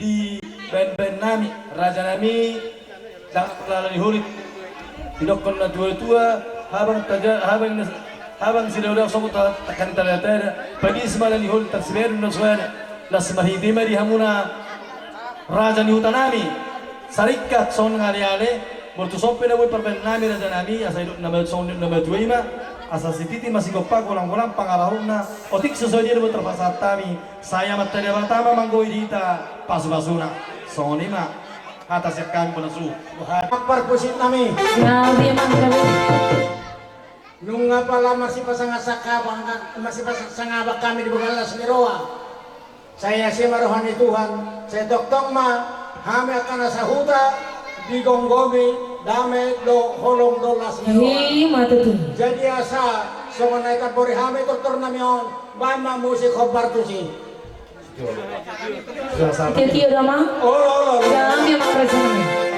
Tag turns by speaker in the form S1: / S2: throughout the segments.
S1: Di band-band nami, raja nami, jangan terlalu dihurit. Hidupkan na tua-tua, habang sila udah somot akan terlihat pagi semalam dihurit tak seberu na suara, las mahidima di hamuna raja ni hutan nami, sarikat son ngale-ale, mortu sope na boy perband nami raja nami, asa hidup nama son nama tua ima, asa sititi masih gopak ulang-ulang pangarahun na, otik sesuai dia buat terpaksa tami, saya materi pertama manggoi dita pas-pasuna, son ima. Atas kami penesu.
S2: Akbar pusit nami.
S3: Grabe man, grabe.
S2: Nung nga pala masih pasangabak kami di Bagalas Miroa. Saya si marohani Tuhan. Saya doktong ma hame akan sa huta di gonggomi dame do holong do las Miroa.
S3: Hei, mata tuh.
S2: Jadi asa so naika bori hame doktor nami on bama musik khobar tusi.
S3: Tio Rama.
S2: Oh.
S3: Grabe man raja namin.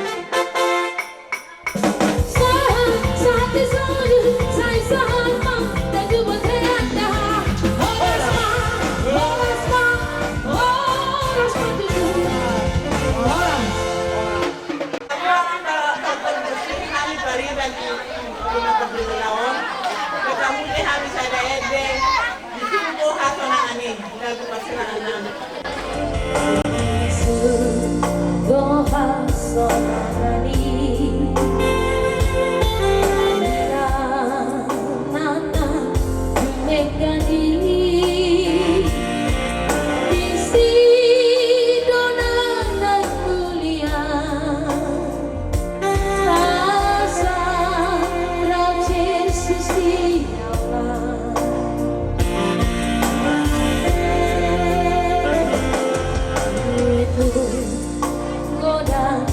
S4: Godang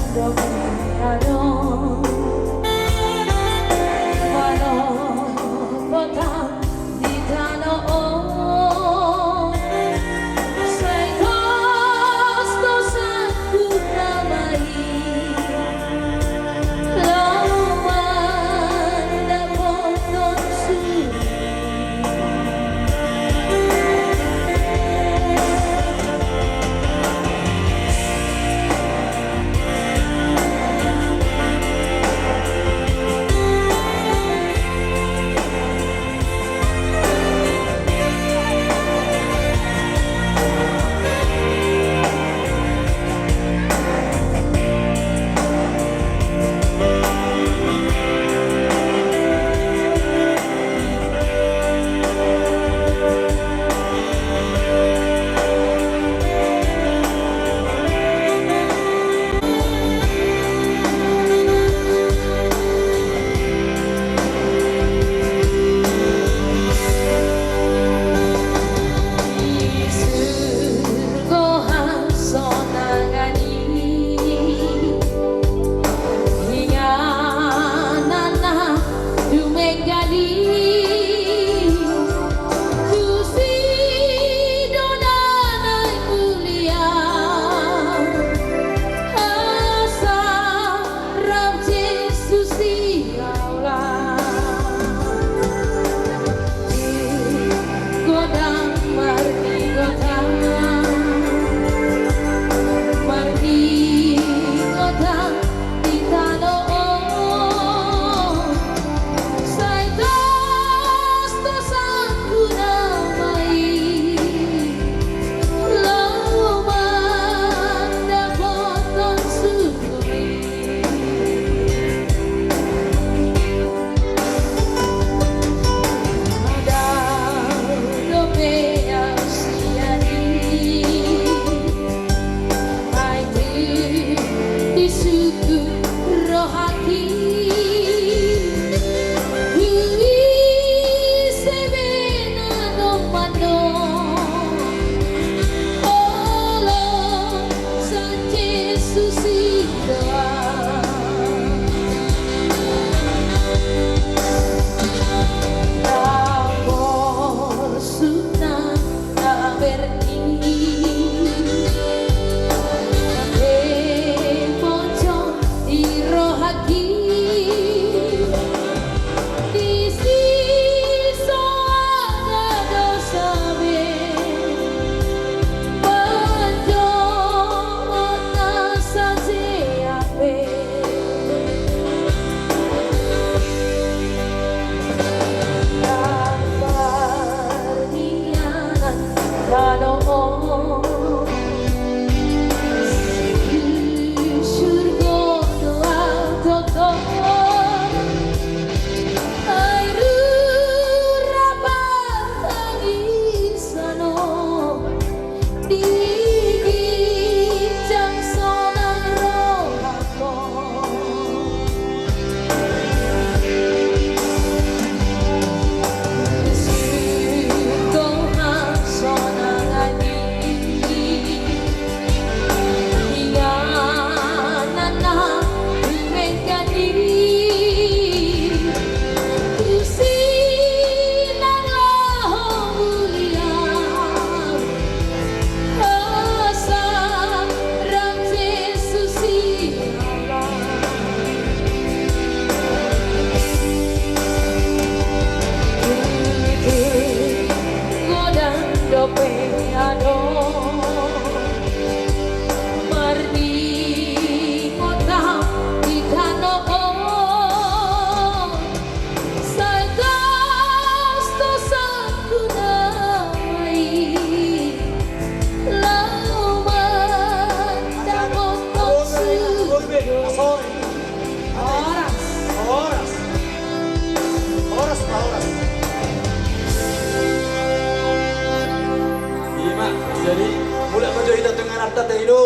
S2: Ido.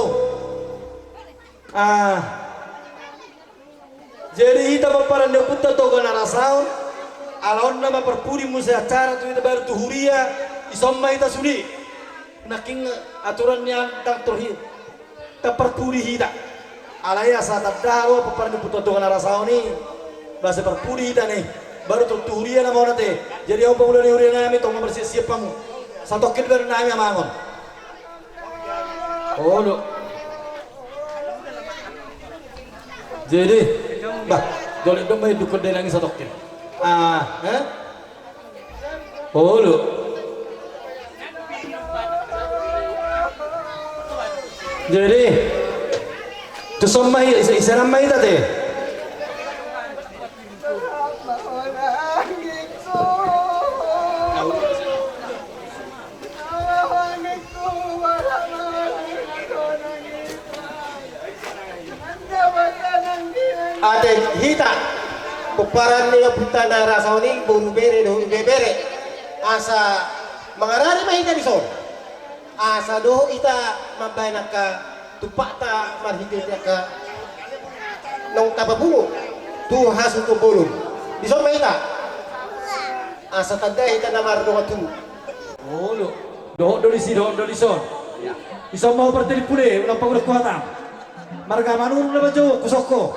S1: Jadi kita paparan dia putar toga narasaun, alaon nama perpuri musa acara tu kita baru tuhuria, isomma kita sudi, naking aturannya tak terhid, tak perpuri hita, alaya saat ada paparan dia putar toga narasaun ni, bahasa perpuri hita nih, baru tuhuria nama orang teh, jadi orang pengulang huria nami, tong bersiap kamu, satu kit baru nami amangon. Oh lo, jadi. Bah, dolek dong bay dukun denangi satokin. Oh lu. Jadi, tu somai isa namai tadi.
S2: Ate hita puparan niya punta na rasaw ni bunbere do bebere asa mangarari mahita bison asa do ita mabayna ka tupata marhigit ka nong tapabulo tu hasu tu bulong bison mahita asa tada hita na mardo tu
S1: Oh lu. Doh dolison. Isa mau berteri pule ulang pangulah kuatan. Marga manurun na bajo kusoko.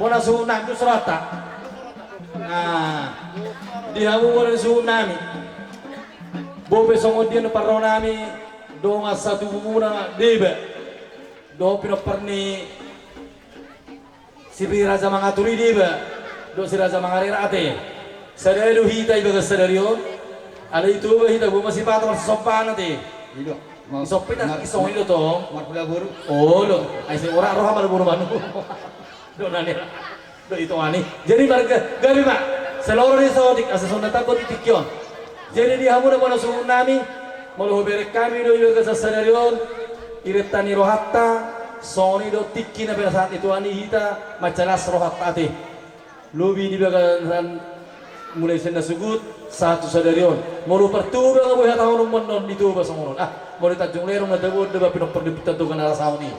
S1: Bona sunam tu serata. Dia mula sunami. Bobe songo dia paronami donga satu muna debe. Do pino perni sibi raja mangaturi debe. Do si raja mangarira ate. Sadari hita ibaga sadarion. Ada itu hita bo masih patah masih sopan nanti.
S2: ido
S1: Sopan nanti isong itu toh.
S2: marpula buru
S1: Oh lo, aise orang roh amal buru manu. Do nani, do itu ani. Jadi marga gabi mak, seluruh di sodik asa sonda takut itikyon. Jadi di hamu na tsunami, malu berek kami do ibaga sa sadarion, iretani rohatta, soni do tikki na pada saat itu ani hita macalas rohatta ate. Lubi di bagan mulai senda sugut satu sadarion. Malu pertuba ngaboy hatahon monon dituba songoron. Mau ditajung lerong na dawod na pinong perdipitan to kanara sauni.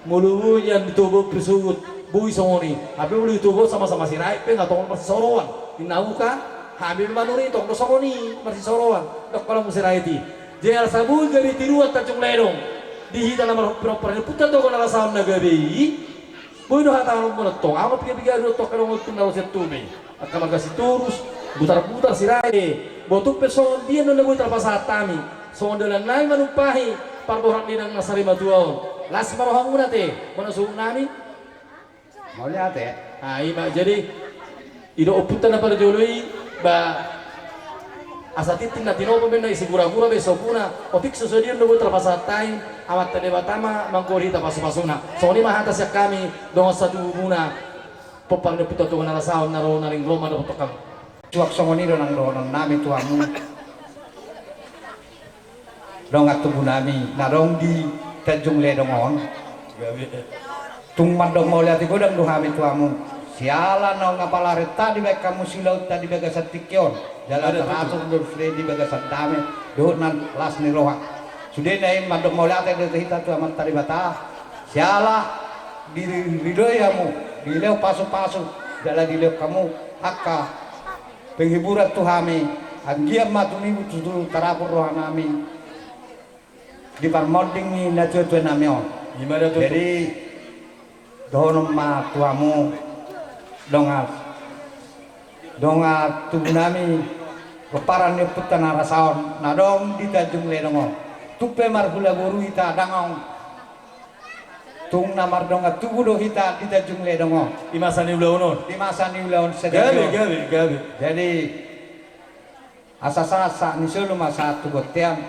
S1: Mulu yan ditubo pisugut buhi songoni. Habi mulu ditubo sama-sama si Raip nga tong masih sorowan. Inawu ka? Habi manuri tong songoni masih sorowan. Dok kalau musi Raiti. Jel sabu gari tiruat tajung lerong. Dihita na pinong perdipitan to kanara sauni na gabi. Buhi do hatahon monon to. Ama piga-piga do to kanong tundaro sa tumi. At kamagasi turus butar-butar si Raip. Botuk person dia na nabuy trapasatami. So dalam naik manumpahi parbohan ninang nasari matuaon. Las marohang muna te, mana suung nami?
S2: mau lihat ya
S1: Iba jadi ido oputan na pada joloi ba asatitin na tinopo men na isigura-gura be sopuna opik susodion do trapasatain amat tade batama mangkori ta pasu-pasuna. So ni mahatas ya kami dong satu muna popang de pito na rasaon na ro na ring Roma do tokam.
S2: cuak songoni do nang nami tuamu dong atubu nami narong di Tanjung Ledongon tung mandong mau lihat iku dang duhami tuamu siala nong ngapalare tadi baik kamu silau tadi baga satikyon jalan teratur dur di baga sadame do nan las ni roha sudah naik mandong mau lihat itu hita tu amat tadi bata siala di ridoyamu di leo pasu-pasu jalan di leo kamu hakka penghiburan tuhami anggiam matumi tutu tarapur rohanami di parmoding ni natutu namion.
S1: Gimana tuh?
S2: Jadi donom ma tuamu dongat tubuh nami keparan ni putan arasaon nadong di Tanjung Ledongon tupe margula guru hita dangong tung namar dongat tubuh do hita di Tanjung Ledongon
S1: Di masa ni ulaunon.
S2: di masa ni ulaun sedang
S1: Gabi.
S2: jadi asa-asa ni sulu masa tu gotian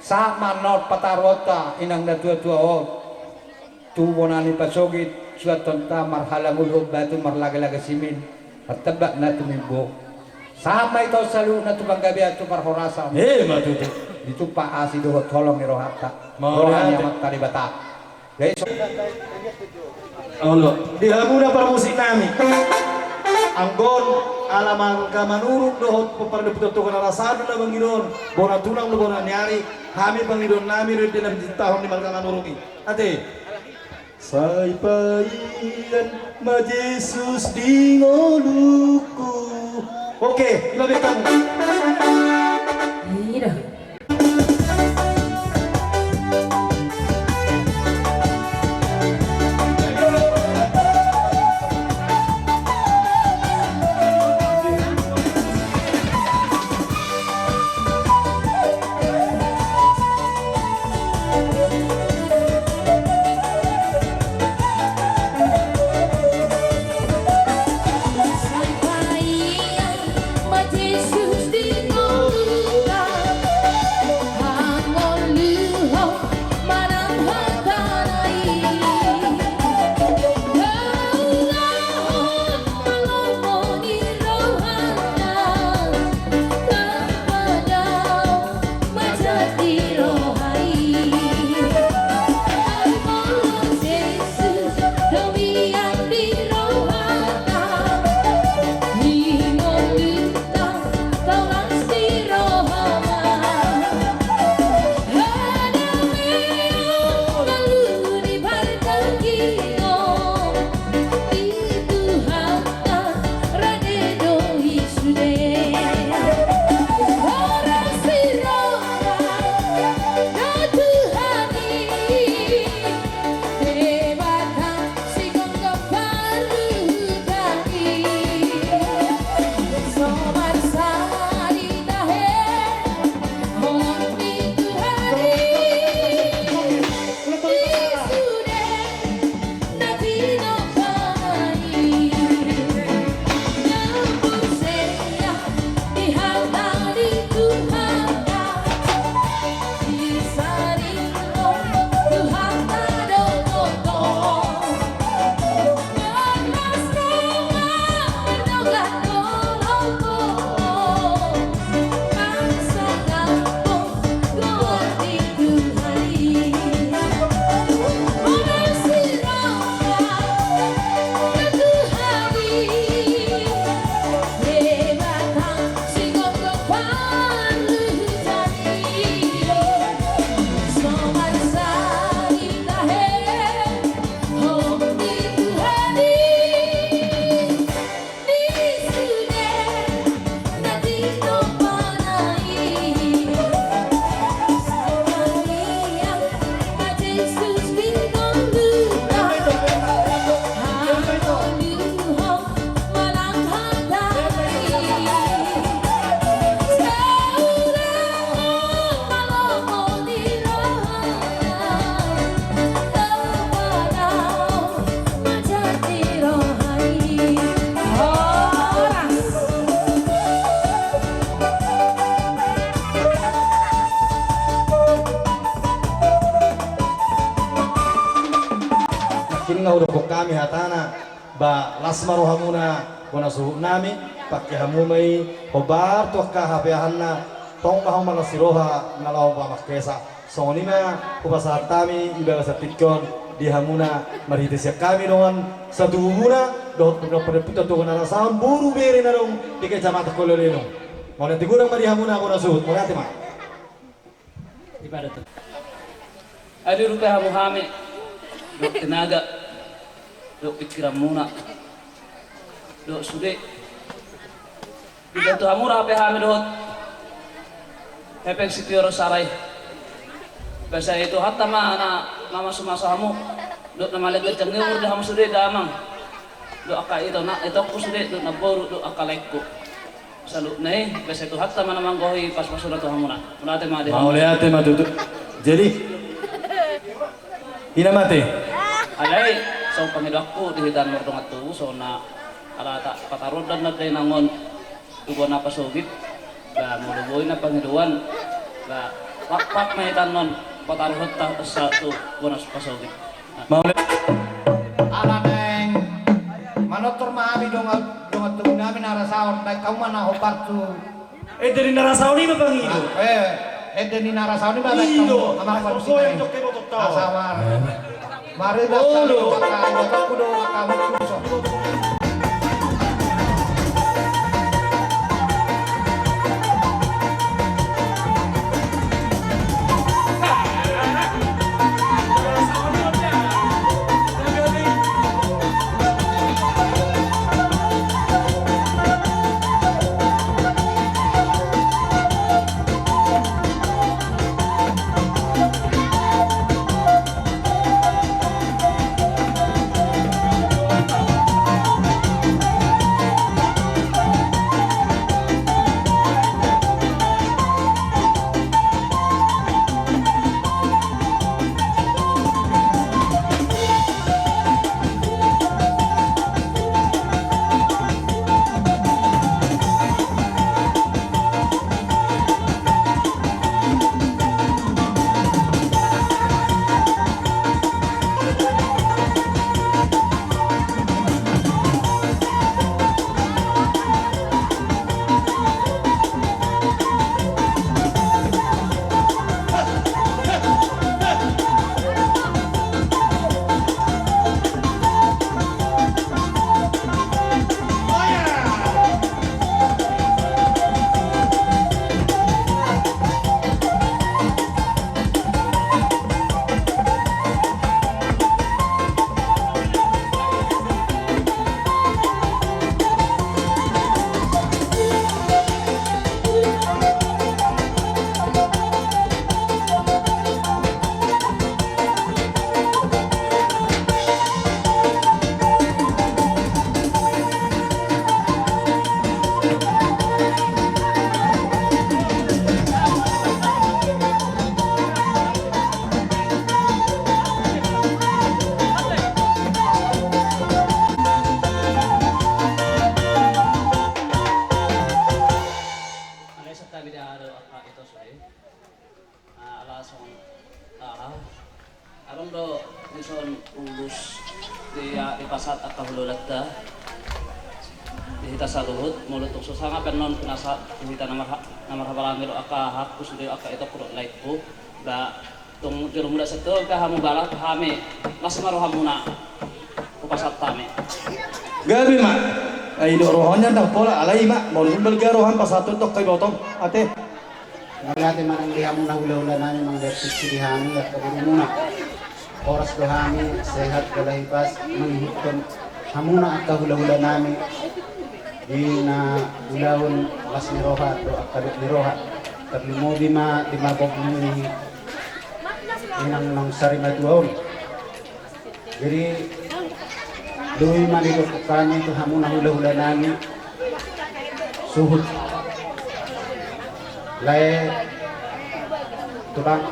S2: sa manot patarota inang na tua-tua tu bonani pasogit suaton ta marhalangul batu marlaga-laga simin at tabak na tumibo sama ito salu na tu banggabi at tu parhorasan
S1: Matutu.
S2: dito pa asi do tolong ni rohata
S1: Mau
S2: rohan
S1: lihat.
S2: yamat taribata guys
S1: Allah. Di hamu na para musik nami. anggon alaman kamanuruk dohot pepardepututukan arasado na Bangidon bona tunang lo bona nyari kami Bangidon nami rete na tahun ni malka manuruki ate say payan ma Jesus di ngoluku oke ilabe kamu
S3: Iya.
S4: Jesus di ngoluka
S1: kinga udah kami hatana ba lasmaro hamuna wana suhu nami pakai hamumai hobar to ka habehanna tong mahau malasiroha ngalau ba makesa sonima ubasa tami ibaga satikon di hamuna marhitesya kami dengan satu hubuna dot pada putar to kana samburu bere narong di kecamatan kololeno mau nanti gurang mari hamuna wana suhu mau nanti mah
S5: ibadah tuh ada rupiah Muhammad dok tenaga dok pikiran muna dok sude dibantu hamura apa hamid dok efek sitioro sarai bahasa itu hatta mana nama semasa hamu dok nama lagi cengur dah hamu sude damang dok akak itu nak itu aku sude dok naboru dok akak lekku selalu nih bahasa itu hatta mana manggohi pas masudah tuh hamuna mulai mah
S1: mau lihat mah tuh jadi ina mate
S5: alai so pangidakku di hidan mordong atu so na ala ta patarodan na day nangon tugon na pasugit ba muluboy na pangiduan ba pak may tanon patarhot ta sa tu bonas pasugit
S2: ala neng manotor maami dong tuh namin narasaon baik kamu mana hopat tuh
S1: dari narasaon ini bang Ido
S2: Edeni narasaon ba baik kamu amang parusin asawar mari dah selalu kakak kudo kamu kuso
S5: ka ipasat at kahululat ta. Dihita sa tuhod, mulut tuk susanga penon pinasa dihita na marhabalangin o aka hakus di aka ito kurot light po. Ba tung juru muda setul ka hamu balak hame mas maruha muna upasat tame.
S1: Gabi mak, ay do rohonnya dah pola alai mak, mau numbel garohan pas satu tok kay botong ate.
S6: Nagati man ang dihamu na hula-hula namin mga bersisi dihami at kabuli muna. Oras dohami, sehat kalahipas, manghitun. Hamuna at kahula-hula namin. Di na ulahon las ni Roha do akadot ni Roha. Terlumubi ma di mabog ni inang ng Sarimaduon. Jadi luwi manilok kami itu hamuna hula-hula namin. Suhud. Lai tulang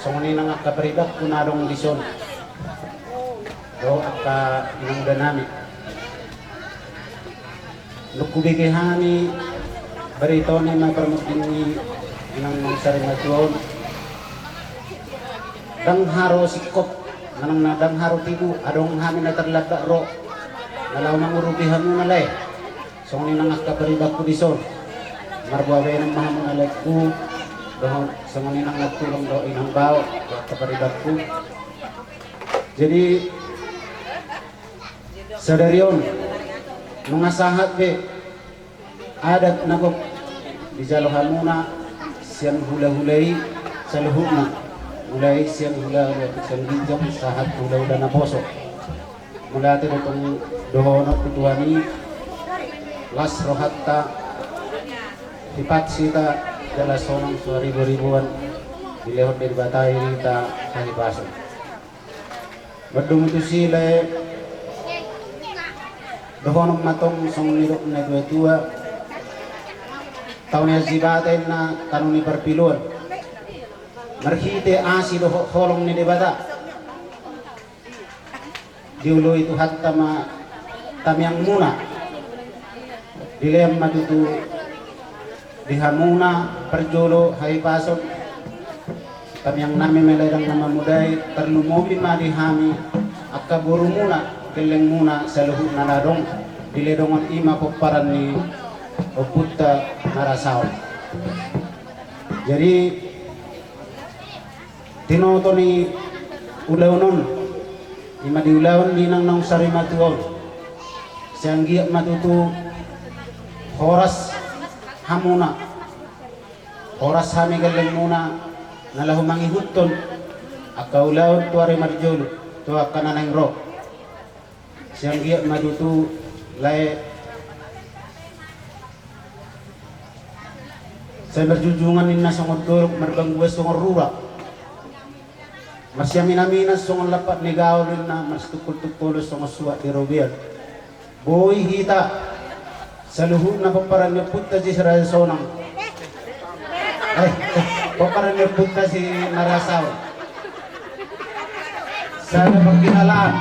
S6: songoni nang kabaribak kunarong lison do akka inang danami lukubige hani barito ni mapermudini inang Sarimaduon dang haro sikop nanang nadang haro tibu adong hani na terlabak ro nalaw mangurubihan mo nalay songoni nang kabaribak ku lison marbuawe ng mga mangalag ko doon sa mga nagtulong do inang bao kaparibat ko. Jadi sadaryon mga sahat be adat nagok di jalohan muna siyang hula-hulay sa luhut na mulai siyang hula-hulay siyang ginjam sahat hula-hula na poso mula ito itong dohon at tutuhani las rohatta Tipat sita dalam sonong ribu-ribuan dilehot dari batai kita hari pasok. Berdum itu sila dohonong matong song nirok na dua tahun yang zibatin na tanong ni perpiluan. Marhite asi doholong ni debata. Diulo itu hatta ma tamyang muna dilem matutu dihamuna perjolo hai pasok kami yang nami meledang nama mudai terlumobi ma dihami akka buru muna geleng muna saluhut naladong diledongan ima poparan ni oputta narasao jadi tinoto ni ulaunon ima diulawan dinang nang Sarimaduon sanggiak matutu horas hamuna oras hami galeng muna nalahu mangihutton akaulaw tuare marjolo to akananang ro siyang giya madutu lae sa berjunjungan ninna songod dorok marbangguas songod rura masyaminaminas songod lapat ni gaulin na mas tukul-tukulos songod suwat di robian boy hita sa luhut na paparan niya punta si Sonang paparan niya punta si Narasaw sana pagkinalaan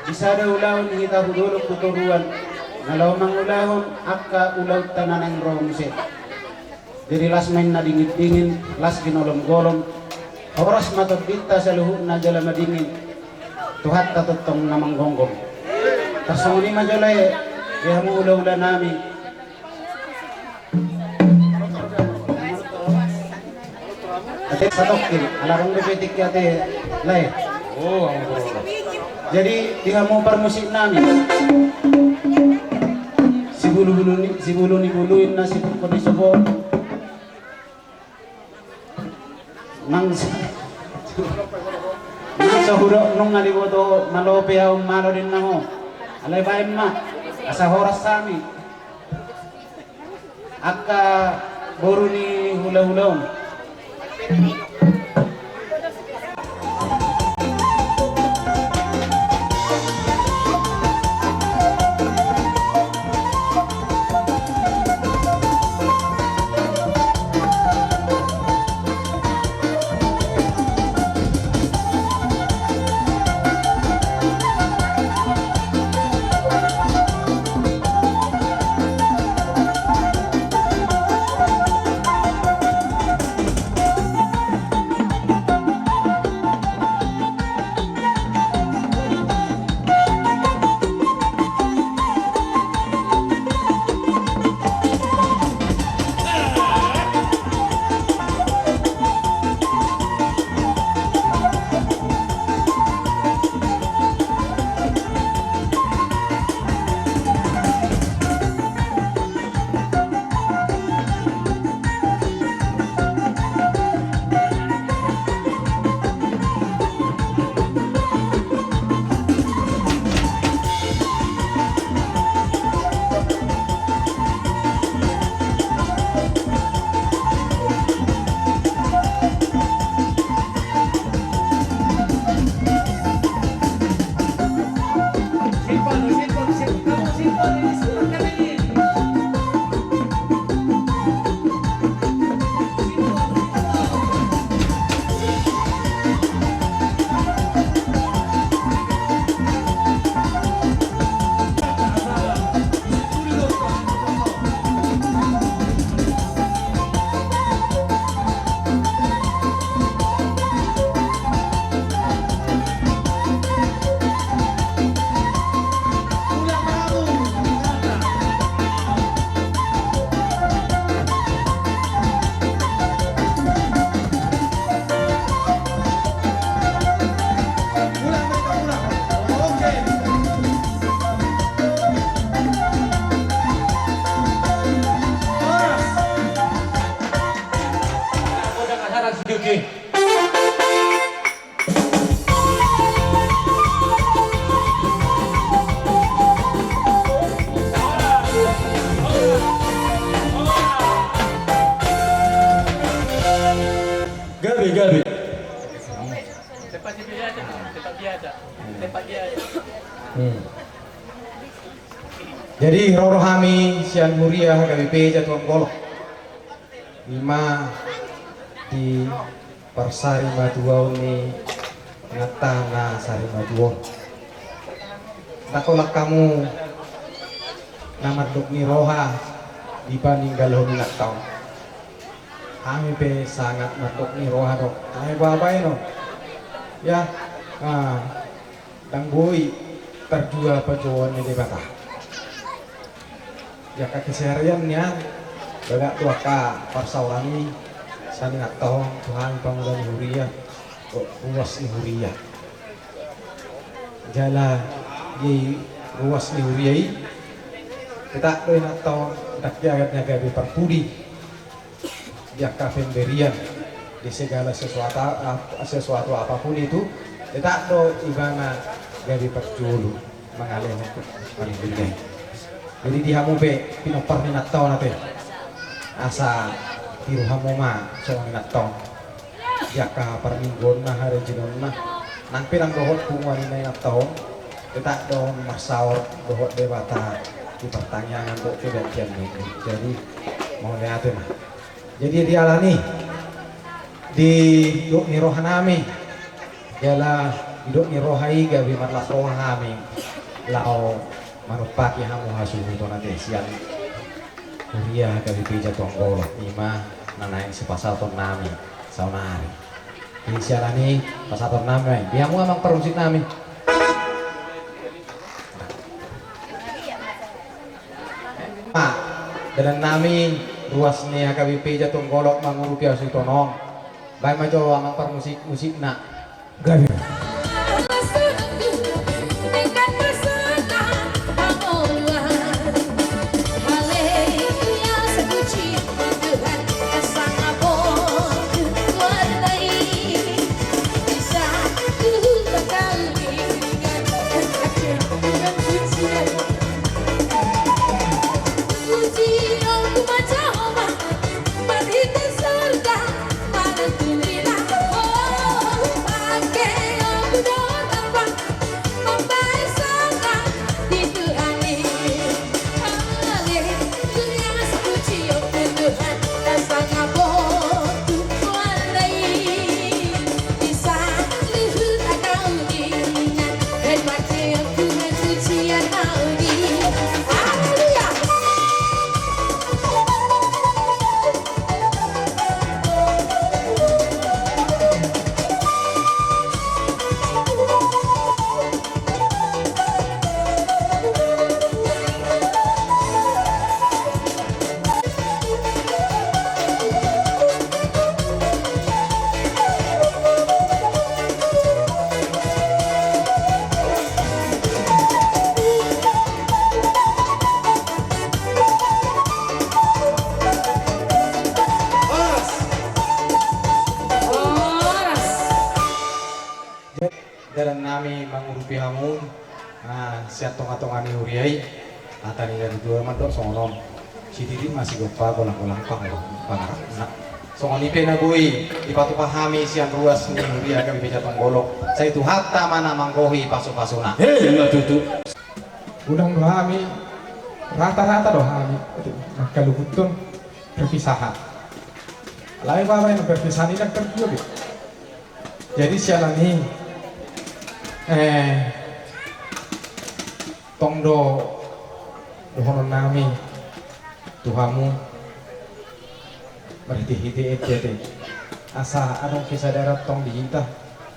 S6: isa na ulahon hita hudulog tuturuan nalaw mang ulahon akka ulaw tanan ang romse diri las main na dingit-dingin las ginolom-golom oras matagdita sa luhut na jala madingin tuhat tatutong namang gonggong tasong ni majalay kaya mo ulaw-ula namin ate sa dokil alarong lupitik ate lay jadi tinggal mo parmusik namin si bulu ni buluin na si pukoni subo nang sa huro nung naliboto malope ang malo din na ho alay bayan ma asa horas sami akka boru ni hula-hulaon
S7: Jadi rorohami sian muria KBP Jatuan Golok 5 di Persari Maduau ni ngatana Sari Maduau. Nakolak kamu nama duk ni roha dibanding galau ni tau. Kami pe sangat matuk ni roha dok. Ay babay no. Ya, dang boy terjual penjualan ni bata. Ya kakiserian niya baga tua ka parsaulani sani atau Tuhan pangulan huria ruas ni huria jala di ruas ni huria kita doin atau dak jagatnya gabi perpudi ya pemberian di segala sesuatu apapun itu kita do ibana gabi perjulu mengalir paling gede. Jadi di hamu be pinopar ni natau nate asa tiru hamu ma soang natau jaka perminggon na hari jinon na nang pirang dohot bunga ni natau kita don masaur dohot debata di pertanyaan untuk kebagian ini. Jadi mau lihat mah. Jadi dialani di dok ni rohanami jala dok ni rohai gabi matlas rohanami lao manupaki hamu hasuhu to nate sian kuria KBP Jatuan Golok 5 nanaing sepasaton nami saunari ini sialani pasaton nami dia mu amang perusik nami dan nami ruas ni KBP Jatuan Golok mangurupi asutonong baik majo amang permusik na gabi dalam nami mangurupi hamun siat tonga-tongani huriai atani dari dua mandok songonom si diri masih gopa golang-golang pangarapna songoni pena bui ipatu pahami sian ruas ni huria KBP Jatuan Golok saya itu hatta mana manggohi pasu-pasuna
S1: Enggak tutup.
S7: udang dohami rata-rata dohami kalau butun berpisahan lain apa yang berpisahan ini terjadi jadi sialani tongdo dohonon nami tuhamu berhiti-hiti ete asa adong kesadaran tong dihinta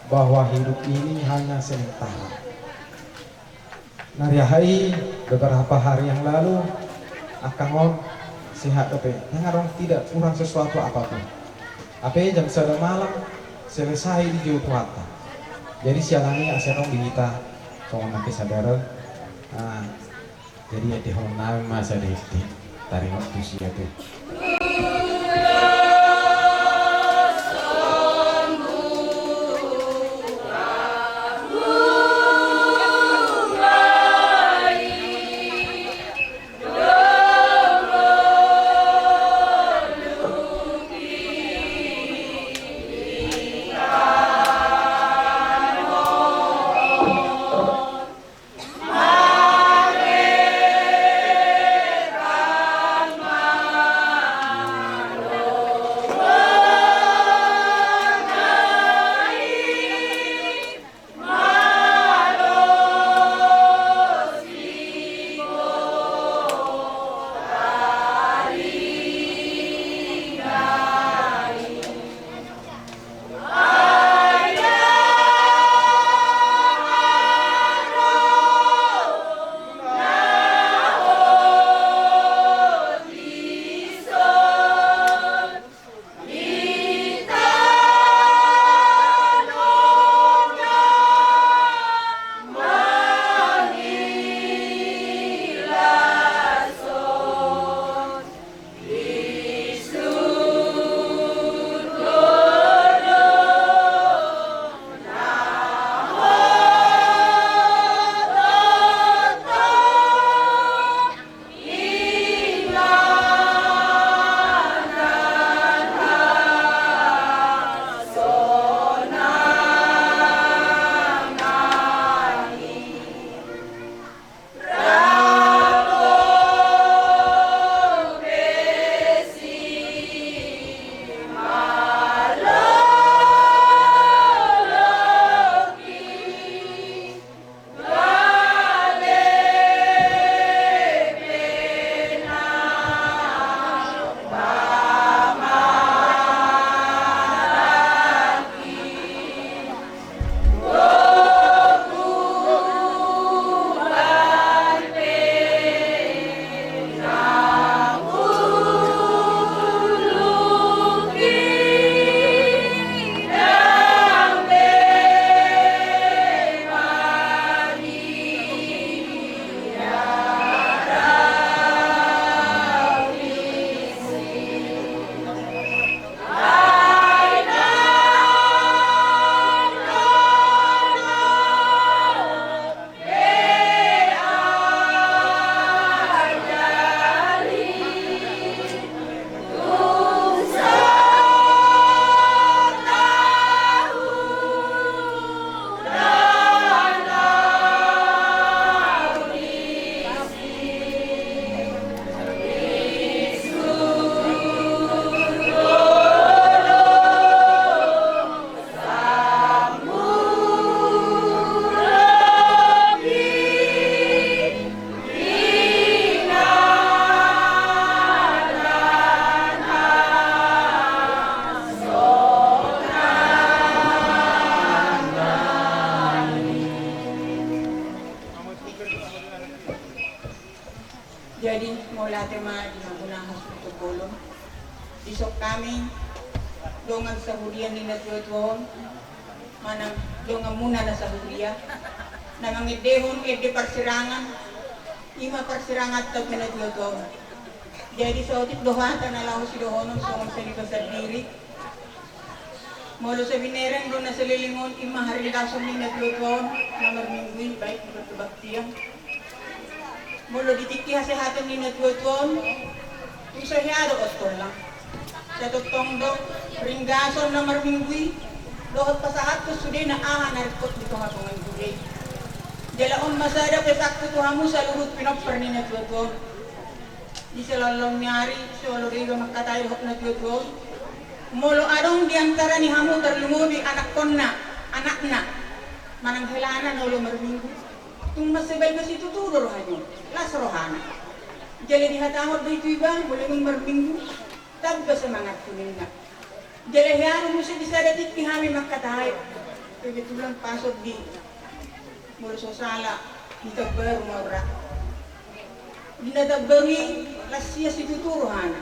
S7: bahwa hidup ini hanya sementara. Nariahai beberapa hari yang lalu akangon sehat ope ngarong tidak kurang sesuatu apapun ape jam 9 malam selesai di Jutuata. Jadi sialani asenong dihita soal nanti sadar jadi ya di hona masa di tarik waktu sia tuh
S8: Jadi mula tema di magunahas untuk bolong. Isok kami dongan sa hurian ni natutuon manang dongan muna na sa huria namangidehon edi parsirangan ima parsirangan tag natutuon. Jadi sa otit dohatan na lahu si dohonon songon sa liba sa diri. Molo sa binerang doon na sa lilingon ima harilason ni natutuon na marmingwin baik berkebaktian. Molo ditikki hasehatan ni natutuon isa hiyado otol lang. Sa totong do, ringgason na marmingwi, lohot pasahat ko suday na aha narikot dito nga kong ang Jalaon masada pesakto to hamu sa luhut pinopper ni natutuon. Di sila nyari, sila rigo makatayo hot natutuon. Molo adong diantara ni hamu terlumudi anak konna, anak na, manang helanan ulo marmingwi. Tung masibay mas ituturo rohanyo, las rohana. Jali dihatahot do ito iba, boleh mong marmingwi. Tabba semangat kuning na. Jalahiano mo siya di sa datit kihami magkatahay. Kebetulan pasok di mula sa sala, ditabbar umura. Dinatabbari, lasya si tuturuhan.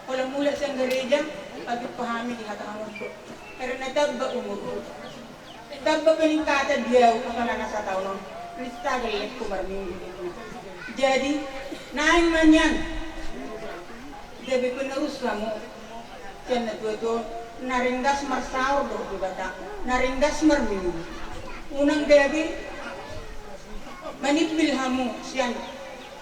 S8: Walang mula sa gereja, pagpahami di hatakamon ko. Pero natabba umuro. Tabba peningkata diyaw, akala na sa taon. Krista gayat kumarming. Jadi, naing man yan. Jadi peneruslah mo siyan na tuwa naringgas marsaw do di bata naringgas marminggu unang gabi manipil hamu siyan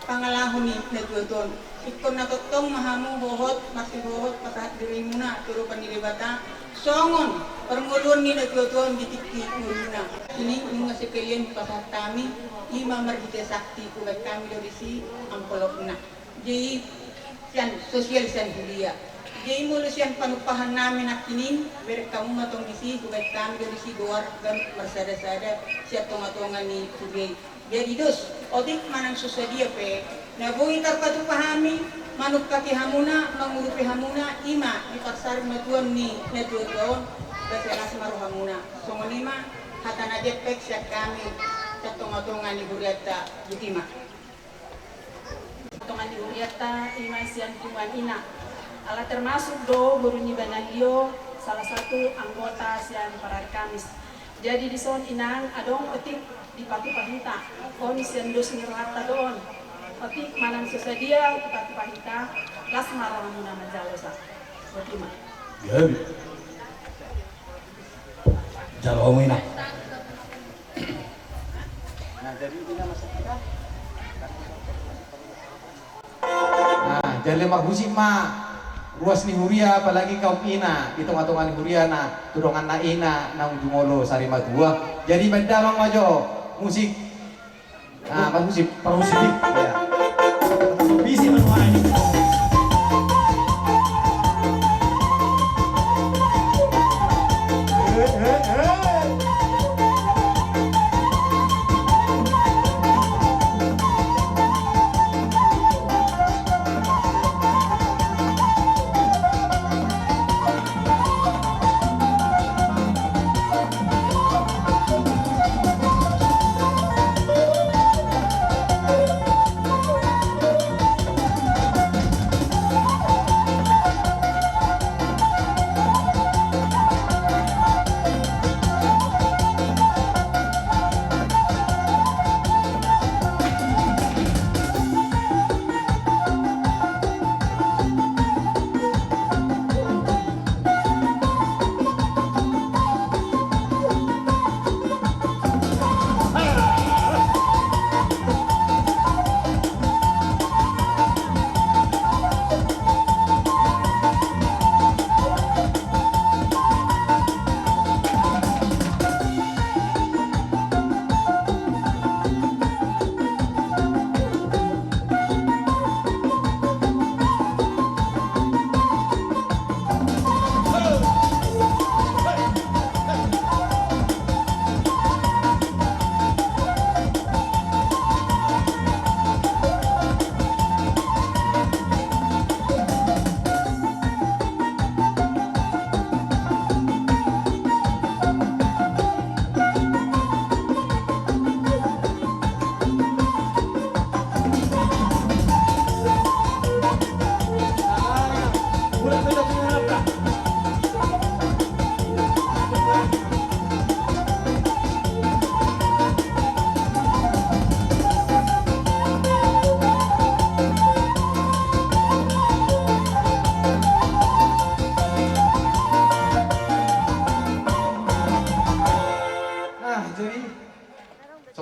S8: pangalahon ni na tuwa ikon natotong mahamu bohot masih bohot pasahat diri mo na turo panilibata songon permulun ni na tuwa ditikti muluna ini mga sekalian pasahat kami ima margite sakti kubat kami do disi ampolok na jadi siyan sosial siyan hulia. Jadi mulu siyan panupahan namin at kining, kamu matong isi, kubait kami dari si luar dan bersada-sada siya tunga-tunga ni Tugay. Jadi dos, otik manang susadia pe, nabuhi tarpatupahami, manuk kaki hamuna, mangurupi hamuna, ima, dipaksar matuan ni natutuon, baselas maru hamuna. Songonima, hatana depek siya kami, sa tunga-tunga ni Buriata, Butima.
S9: Tungan di Uriata, Imasian Tuan Ina. Ala termasuk do Burunyi Banahio, salah satu anggota sian Parari Kamis. Jadi di son inang adong otik di Patu Pahita. Oni sian dos ngerata doon. Otik manang sesadia di Patu Pahita, las marang muna majalosa. Butima.
S2: Ya. Jalo mo ina.
S7: Nah, jadi magusik mah ruas ni huria apalagi kaum ina hitung-hitungan huria na tudongan na ina na ujungolo sarima dua jadi benda mang majo musik nah musik permusik ya bisi manuai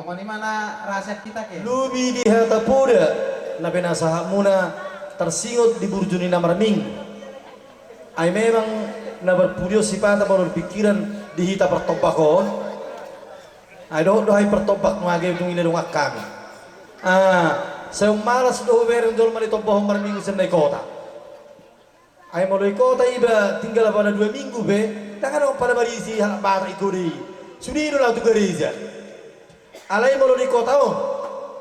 S7: Tongoni mana rasa kita ke?
S1: Lubi di hatapuda na penasaha muna tersingot di burjuni na marming. Ay memang na berpudio sipata baru pikiran dihita pertobakon. Ay dohay pertobak nuagay itong inalungak kami. Sa malas do meron dol manitobohong marming sa kota. Ay maloy kota iba tinggal pada 2 minggu be. Tangan pada marisi anak bata ikuri. Sudiro lang tu gereja. Alay maloy kota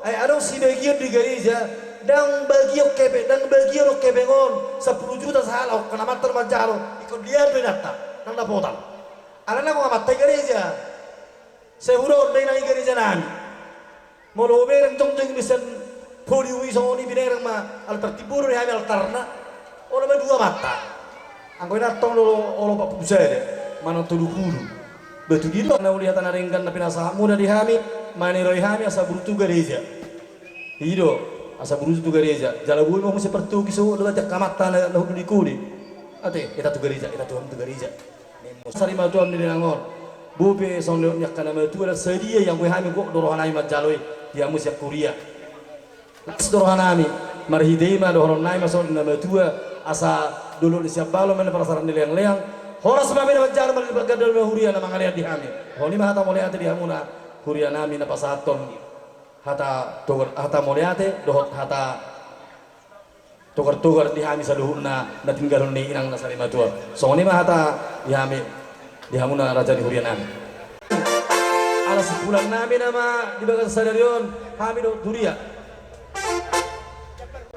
S1: ay anong sibagiyon di gereja. Dang bagio kebe, dang bagio lo kebengon 10 juta sa halaw kanamatar manjaro ikut liar benata nang napotal. Alam na ko amatay gereja. Seguro day nang gereja nami. Molo berang jongjong bisan poli wisoni binerang ma al tertibur ni hamil altarna. Ora ma 2 mata. Angko natong lo pak pusede manong tulukuru. Betu gitu na ulihatan aringkan na pinasa muda di hami mani roi hami asa burutu gereja. Hido asa burutu tu gereja. Jalabuy mo seperti kiso lo jak kamata na hudu dikudi. Ate eta tu gereja, eta tuam tu gereja. Sari ma tuam di nangon. Bupe song lo nyak kana ma tu ala sedia yang gue hami kok dorohanai ma jaloi dia musia kuria. Las dorohanami marhidei ma doronai ma song na ma tua asa dulu di siap balo men parasaran di leang-leang. Horas ma men jalo ma gadal ma huria na mangalia di hami. Honi ma hata mole ate di hamuna huria nami na pasaton. Hata moleate dohot hata tukar di hami saluhuna na tinggalon ni inang nasari matua. So ni mah hata di hami di hamuna raja di hurian nami. Alas pulang nami nama di bagas sadarion hami do duria.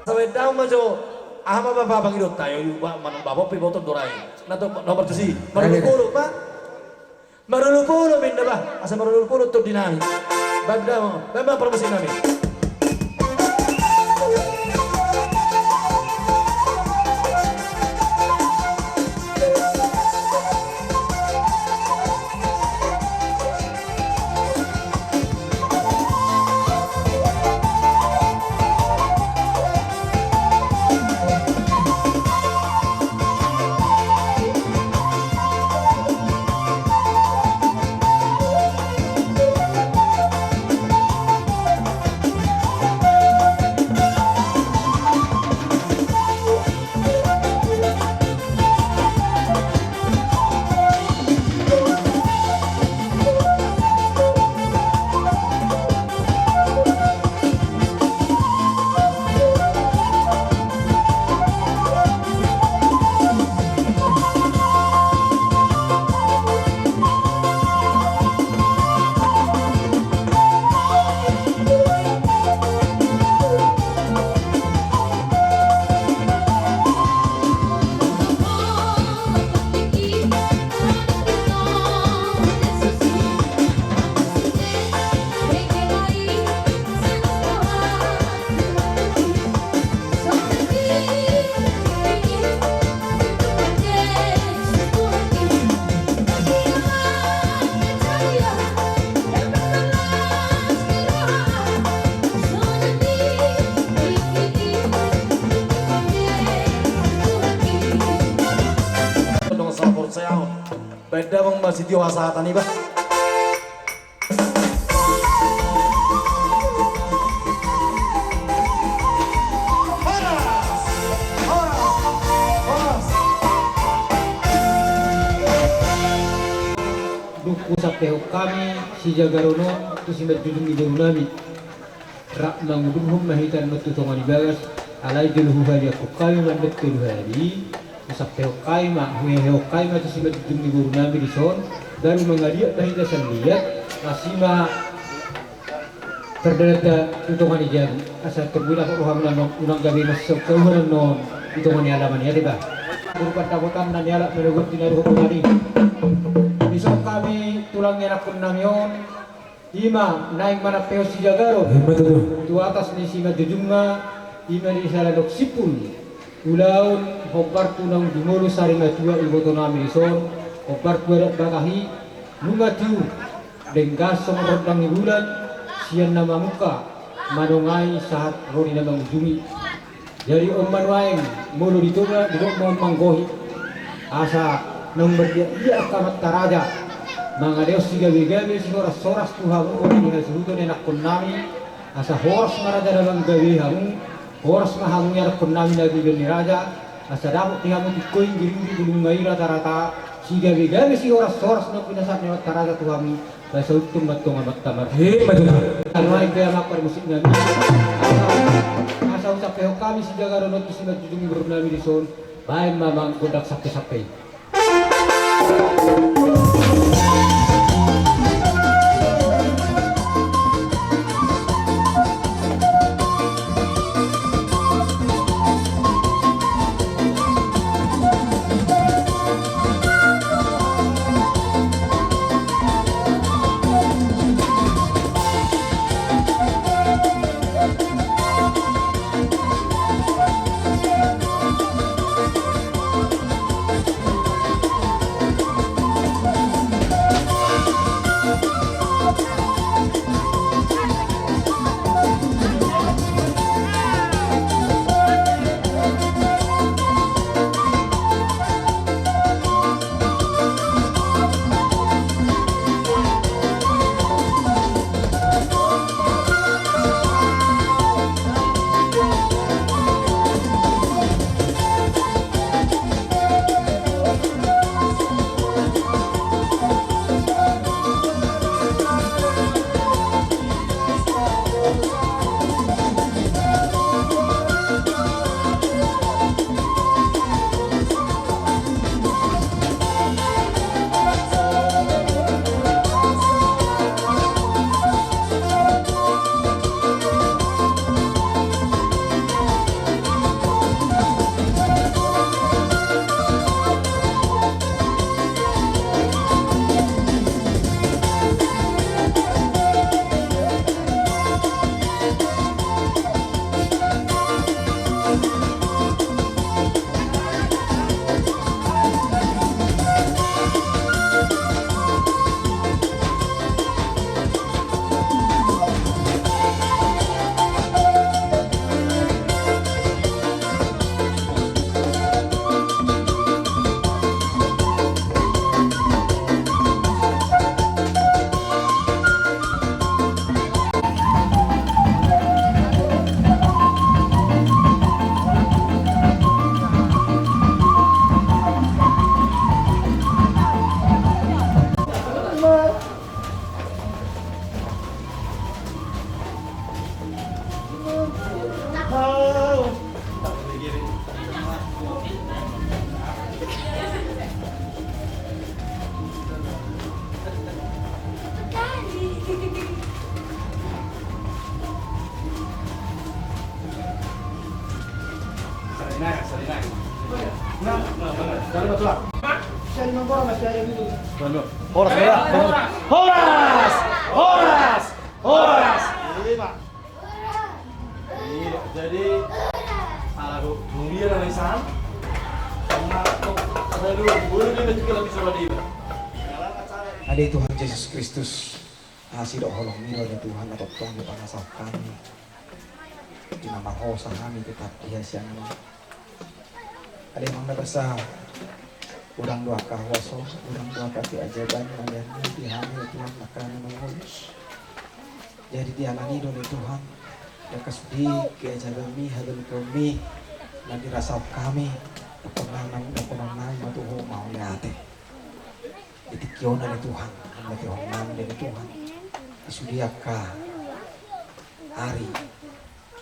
S1: Sampai daun majo ahama bapa bang idot tayo yuba manang bapa pi botol dorai. Nato nomor tusi marulupulo pa. Marulupulo binda ba? Asa marulupulo to dinami. Bagda memang promosi kami. Beda bang masih dewasa tani bah.
S10: Pusat teo kami si Jagarono tu si berjudung di nami rak mangudung mahitan metu tongan ibagas alai juluh hari aku kami mandet tu hari pusat teo kami mak heo kami tu si berjudung di nami di son baru mengadiak bahita sandiat masih mah terdata tu tongan ijadi asal terbulah rohamna unang gabi masuk keluaran non itu mani alaman ya deba berupa takutan dan dialak menegur tidak hukum hari besok kami tulangnya nakun namion ima naik mana peo si Jagaro tu atas ni singa jujunga ima di salah dok sipul ulaun hokar tunang dimulu saringa tua iboto nami son hokar tua dak bakahi nunga tiu denggas somrot nang bulan sian nama muka manongai saat roni nama ujumi jadi omman waeng mulu ditoga didok mau manggohi asa nomor dia akamat taraja mga Deus sigabi-gabi si horas-horas Tuhan mo ni hasuto ni nakon nami asa horas marada dalam gabi hamu horas mahamu ya nakon nami lagi ni raja asa dapat ni hamu tikoy giring bulung ngai rata-rata sigabi-gabi si horas-horas na pinasat ni raja Tuhan sa utum matong amat tamar ano ay kaya maparmusik nami asa usap peho kami si jagaronot si majudung guru nami di son baik mamang kodak sape-sape.
S1: Horas merah. Horas. Horas. Horas. Ini Pak. Iya, jadi alago dunia na isan.
S7: Ada Tuhan Yesus Kristus, kasih doa holong milo di Tuhan atau Tuhan di panasah kami. Di nama hosa kami tetap hiasian. Ada yang mana besar. Udang dua kahwaso, udang dua kasih ajaban, malian di hamil Tuhan makanan mengulus. Jadi dialani oleh Tuhan, ya kasudi keajaban mi hadal kami, dan dirasa kami, keponang matuho mau lihat. Itikyon dari Tuhan, mati honam dari Tuhan. Isudiaka hari,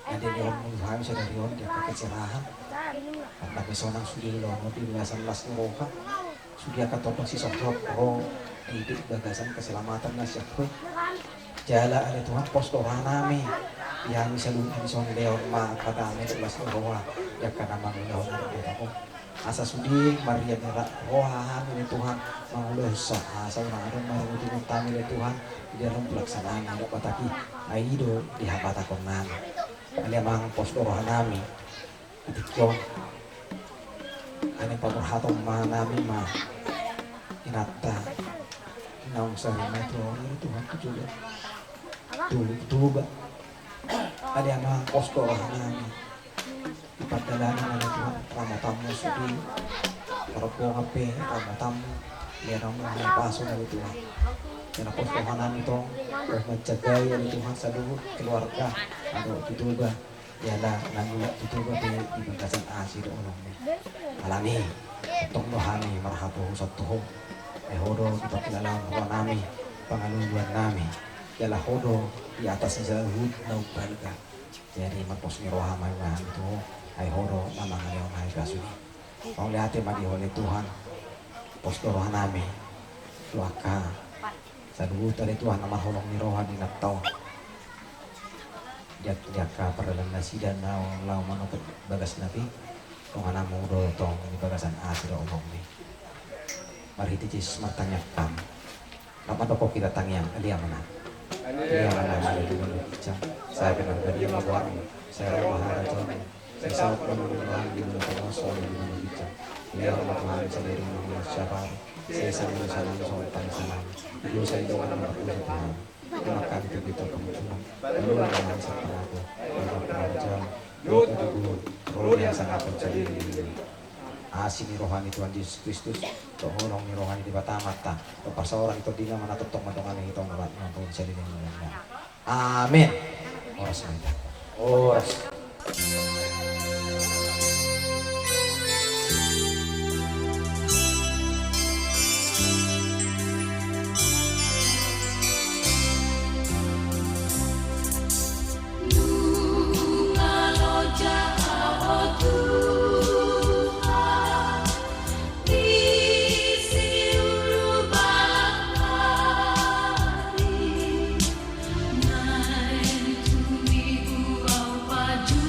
S7: ada di orang Tuhan sadari on dia kecerahan. Karena besonang sudi lo mobil biasan las roha, sudi akan topong si sosok roh hidup gagasan keselamatan nasyakwe. Jala ada Tuhan pos doa nami, yang bisa lu bisa leon ma pada ame las roha, ya karena mangulah orang aku. Asa sudi Maria merak roha ini Tuhan mengulus asa orang ada menguti utami dari Tuhan di dalam pelaksanaan ada pataki aido di hapata konan. Kalian mang pos doa nami. Itikyon ane pamurhatong manami ma inata inaong sarima ito Tuhan ko juga tuba ada ang posto nami ipadalanan na Tuhan ramatamu sudi para po kape ramatamu
S11: Lihat ang mga paso na Tuhan. Dan ako Tuhanan ito, menjagai ya Tuhan seluruh keluarga, atau tutuba, ialah nangulat tutuba di bangkasan asir olongnya. Alami, tok nohami marhapo sa tuhong, hodo ipakilala ang nami, pangaluluan nami, ialah hodo di atas zahud na upalga. Jadi mapos ni roha may mga ito, ay hodo na mga leon ay kasuni. Paulihati magihol Tuhan, pos roha nami, luaka, sa dugutan ni Tuhan na mahulong ni roha di nataw. Jaka paralan na sidan na lau manupit bagas nabi, kung anam mo do tong ni bagasan asir omong ni. Mariti Yesus matanya kam. Kapan ko kita tangyang aliyaman na. Aliyaman na malilungan ng kijang. Saya pinang ganyan mabuhat. Saya mahara dyan. Saya sawat mo ng mga hindi mo na pangosol ng kijang. Aliyaman na kumahan sa lirin ng mga syabari. Saya sambil salam soal salam. Dulu saya doa nama Tuhan. Makan itu kita kemunculan. Lalu dengan serta aku. Dalam kerajaan. Roh yang sangat mencari asini rohani Tuhan Yesus Kristus. Tohorong ni rohani di batang mata. Pas orang itu dina mana tetong matongan itu ngalat ngampun jadi dengan. Amin. Oras saja. Oras.
S4: Naik tumi gua paju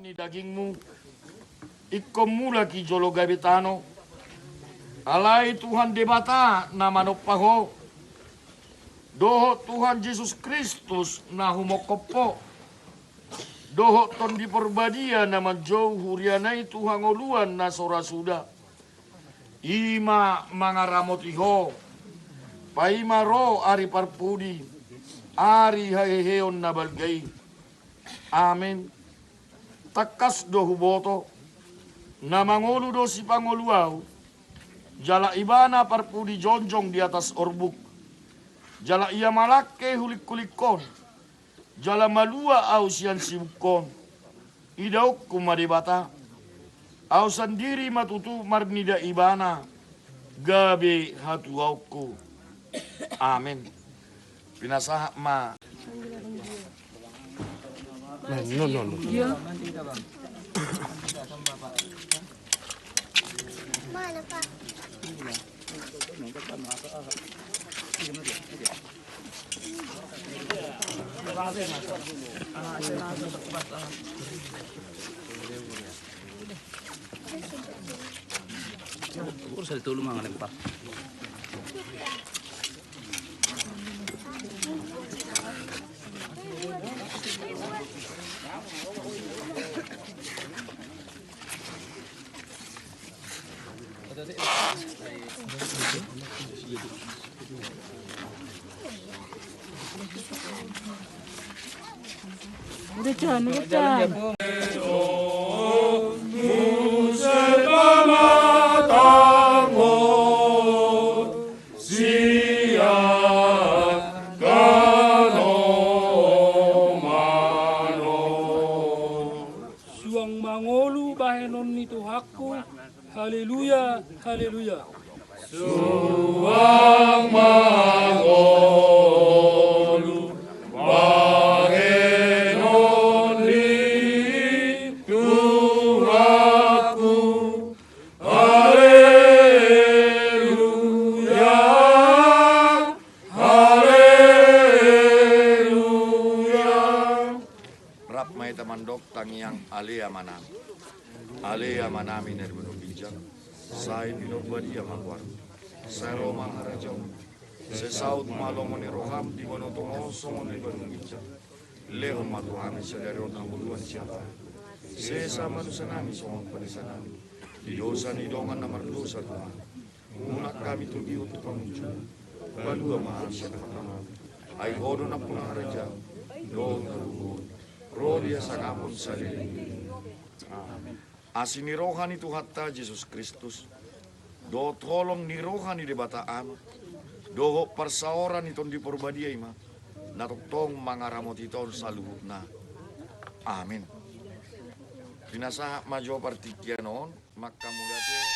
S12: ni dagingmu, ikom mula ki jolo gabitano, alai Tuhan debata na manopaho, doho Tuhan Yesus Kristus na humokopo, doho ton di perbadia na manjau hurianai Tuhan oluan na sora suda, ima mangaramotiho, paima ro ari parpudi, ari haheheon na balgay. Amen. Takas do huboto, na mangolu do si pangoluaw, jala ibana parpudi jonjong di atas orbuk, jala ia malake hulik-kulikon, jala malua au sian sibukon, idauk kumadibata, au sendiri matutu marnida ibana, gabe hatuauku. Amin. Pinasaha ma. No.
S4: Mana Pak?
S5: Urus dulu mangan lempar.
S3: Udah Chan.
S12: Suang mangolu bahenon itu hakku. Haleluya, haleluya. Suang mangolu bahenon itu hakku. Haleluya, haleluya. Rap may tamandok tangiang alia manam. Alia manami dari benuk bijak. Sai binobadi amakwar. Sai Roma harajong. Sesaut malomoni roham di monotongo songon di benuk bijak. Lehon matuhami sadaron ambuluan siapa. Sesa manusanami songon panisanami. Di dosa ni dongan namar dosa Tuhan. Munak kami tugi untuk pengunjung. Balua mahal siapa nama. Ai hodo na punang harajang. Doon taruhon. Rodia sangapon salili. Asini rohani Tuhan Yesus Kristus. Do tolong ni rohani di bataan. Doho persaoran iton di perbadia ima. Natotong mangaramot iton saluhutna. Amin. Pinasa majo partikianon. Maka mudate.